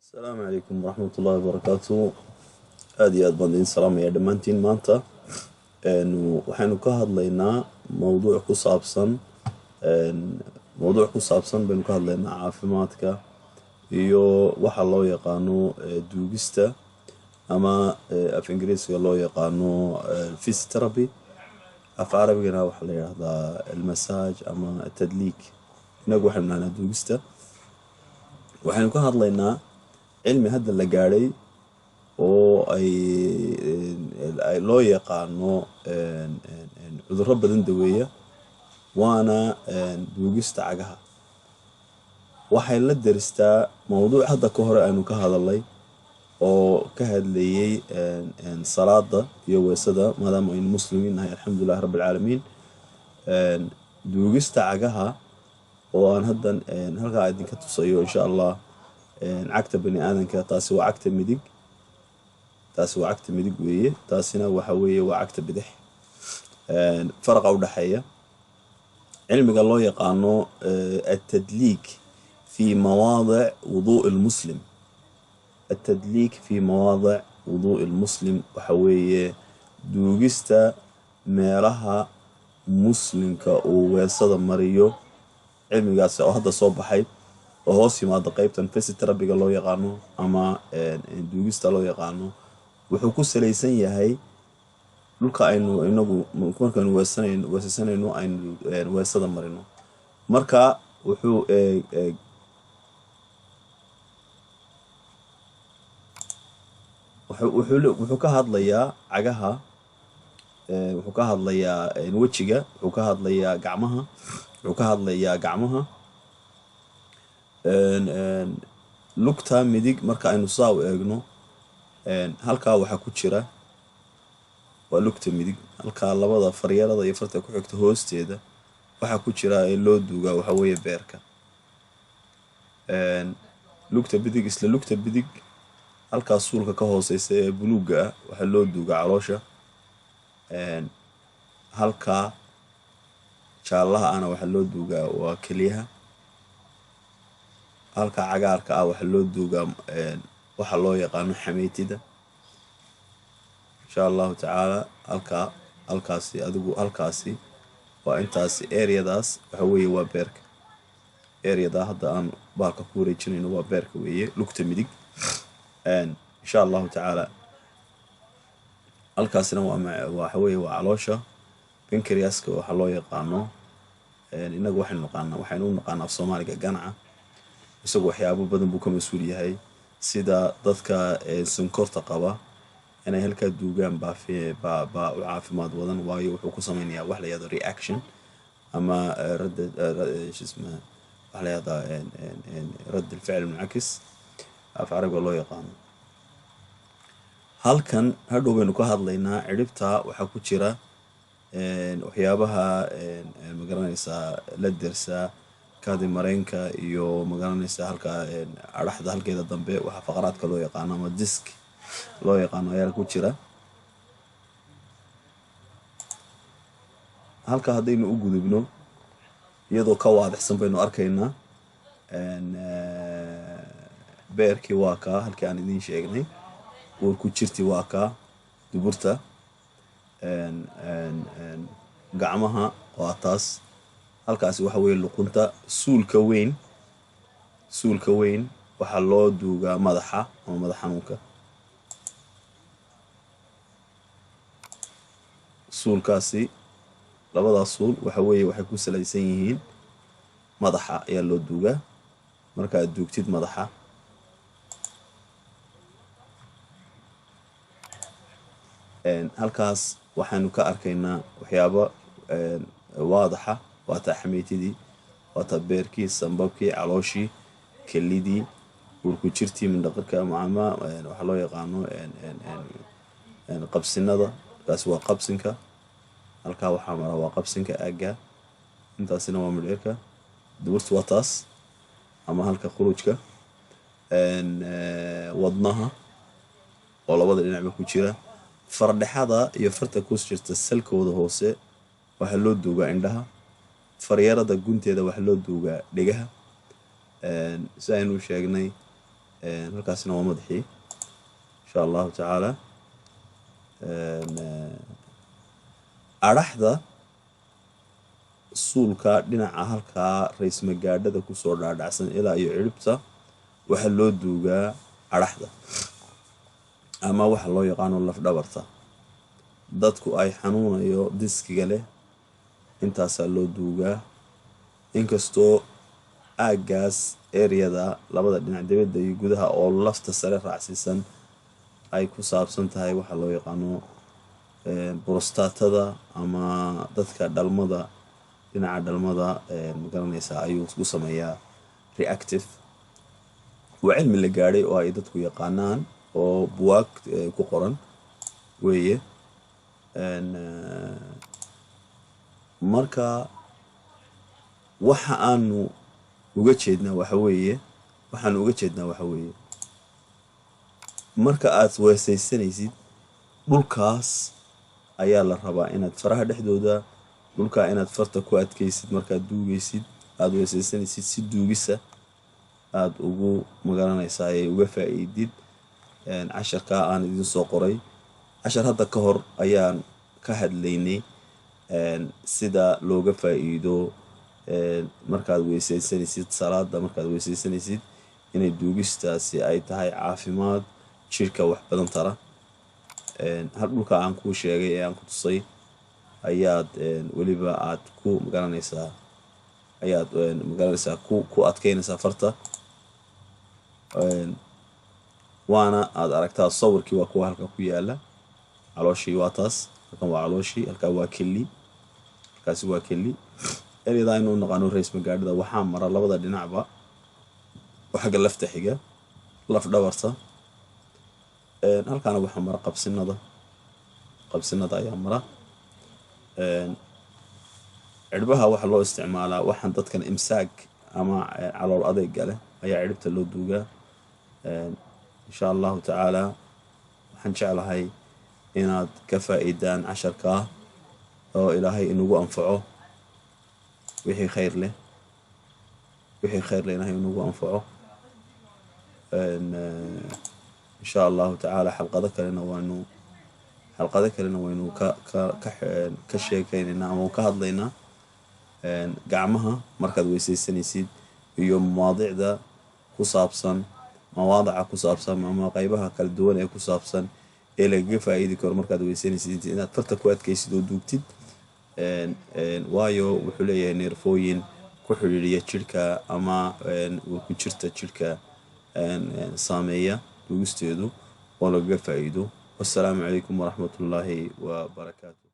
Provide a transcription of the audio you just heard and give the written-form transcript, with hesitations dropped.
السلام عليكم ورحمة الله وبركاته. aad baan idin salaamaya dhammaantiin maanta waxaynu ka hadlaynaa mowduuc ku saabsan baynu ka hadlaynaa caafimaadka iyo waxa loo yaqaano duugista ama af ingiriisiga loo yaqaano physiotherapy, af carabigana waxaa la yidhaahdaa almasaaj ama tadliik. inagu waxaynu nahnaa duugista. waxaynu ka hadlaynaa cilmi hadda la gaadhay oo ay loo yaqaano cudurro badan daweeya, waana duugista cagaha. waxay la deristaa mowduuc hadda ka hore aynu ka hadalay oo ka hadlayay salaada iyo weesada, maadaama aynu muslimiin nahay alxamdulillahi rabbi alcaalamiin. duugista cagaha oo aan haddan halkaa idinka tusayo insha allah. cagta bani aadanka, taasi waa cagta midig weeye, taasina waxa weeye waa cagta bidix. faraqa u dhaxeeya cilmiga loo yaqaano التدليك في مواضع وضوء المسلم. التدليك في مواضع وضوء المسلم waxa weeye duugista meelaha muslimka uu weesada mariyo. cilmigaasi oo hadda soo baxay oo hoos yimaada qaybtan physiotherapy-ga loo yaqaano ama duugista loo yaqaano, wuxuu ku salaysan yahay dhulka aynu inagu markaynu weesasanayno aynu weesada marino. marka wuxuu ka hadlayaa cagaha, wuxuu ka hadlayaa wejiga, wuxuu ka hadlayaa gacmaha, lugta midig. marka aynu saa u eegno, halkaa waxaa ku jira waa lugta midig. halkaa labada faryarada iyo farta ku xigta hoosteeda waxaa ku jira loo duugaa waxa weeye beerka. lugta bidig halkaa suulka ka hooseysa ee buluugga ah waxaa loo duugaa caloosha. halkaa jaallaha ana waxaa loo duugaa waa keliyaha. halka cagaarka ah waxaa loo duugaa waxa loo yaqaano xameytida. insha allahu tacaala halkaasi waa intaasi areadaas waxa weeye waa beerka. areadaa hadda aan baalka ku wareejinayno waa beerka weeye, lugta midig. insha allahu tacaala halkaasina waxa weeye waa caloosha. pancreaska waxa loo yaqaano inagu waxaynu u naqaanaa af soomaaliga ganaca. isagu waxyaabo badan buu ka mas-uul yahay, sida dadka sonkorta qaba inay halkaa duugaan baa u caafimaad badan, waayo wuxuu ku sameynayaa wax la yahdo reaction ama radd alficl muncakis af carabiga loo yaqaano. halkan hadhow baynu ka hadlaynaa ciribta waxaa ku jira waxyaabaha magaranaysaa la dersaa kaadi mareenka iyo magaranaysaa halka adhaxda halkeeda dambe waxaa faqraadka loo yaqaano ama disk loo yaqaano ayaa ku jira. halka haddaynu u gudubno iyadoo ka waadixsan baynu arkaynaa beerkii waa kaa halkii aan idiin sheegnay, uurku jirti waa kaa, duburta, gacmaha waa taas. halkaasi waxa weeye luqunta. suulka weyn waxaa loo duugaa madaxa ama madax xanuunka. suulkaasi labadaas suul waxa weeye waxay ku salaysan yihiin madaxa ayaa loo duugaa. markaad duugtid madaxa, halkaas waxaynu ka arkaynaa waxyaaba waadaxa. waataa xameytidii, waataa beerkii, sambabkii, calooshii, kelidii, uurku jirtii, mindhaqirka ama waxaa loo yaqaano qabsinada. kaasi waa qabsinka. halkaa waxaa mara waa qabsinka aagga. intaasina waa midheerka. duburta waa taas ama halka khurujka. wadnaha oo labada dhinacba ku jira. fardhexada iyo farta ku jirta salkooda hoose waxaa loo duugaa indhaha. faryarada gunteeda waxaa loo duugaa dhegaha. si aynu sheegnay halkaasina waa madaxii insha allahu tacaala. adhaxda suulka dhinaca halkaa rays magaadhada kusoo dhaadhacsan ilaa iyo ciribta waxaa loo duugaa adhaxda ama waxa loo yaqaano lafdhabarta. dadku ay xanuunayo diskiga leh intaasaa loo duugaa, inkastoo aaggaas ereyada labada dhinac dibadda iyo gudaha oo lafta sare raacsiisan ay ku saabsan tahay waxa loo yaqaano brostatada ama dadka dhalmada dhinaca dhalmada magaranaysaa ayuu ku sameeyaa reactive. waa cilmi la gaadhay oo ay dadku yaqaanaan oo buwaag ku qoran weeye. marka waxaanu uga jeednaa waxa weeye marka aad weesaysanaysid dhulkaas ayaa la rabaa inaad faraha dhexdooda dhulkaa inaad farta ku adkaysid markaad duugaysid aad weesaysanaysid si duugisa aad ugu magaranaysaa ay uga faa'iidid. casharkaa aan idin soo qoray cashar hadda ka hor ayaan ka hadlaynay sida looga faa'iido markaad weesaysanaysid salaada markaad weesaysanaysid inay duugistaasi ay tahay caafimaad jirka wax badan tara. hal dhulka aan kuu sheegay ee aan ku tusay ayaad weliba aad ku magaranaysaa ku adkaynaysaa farta, waana aad aragtaa sawirkii waa kuwa halka ku yaala. calooshii waa taas, halkan waa calooshii, halkaa waa kelli, halkaasi waa kelli. ereyada aynu u naqaano rays magaadhada waxaa mara labada dhinacba oo xagga lafta xiga laf dhabarta. halkaana waxaa mara qabsinada ayaa mara. cirbaha waxaa loo isticmaalaa waxaan dadkan imsaag ama calool adeyga leh ayaa ciribta loo duugaa. insha allahu tacaala waxaan jeclahay inaad ka faa'iidaan casharkaa oo ilaahay inugu anfaco wixii khayr leh ilaahay inugu anfaco. insha allahu tacaala xalqado kalena waynu ka sheekaynaynaa ama ka hadlaynaa gacmaha markaad weesaysanaysid iyo mawaadica ku saabsan ama qaybaha kala duwan ee ku saabsan ee lagaga faa'iidi karo markaad weesaysanaysid inaad farta ku adkaysid oo duugtid. waayo wuxuu leeyahay neerfooyin ku xidhiidhiya jirka ama ku jirta jirka saameeya duugisteedu oo lagaga faa'iido. wassalaamu calaykum waraxmatullaahi wabarakaatu.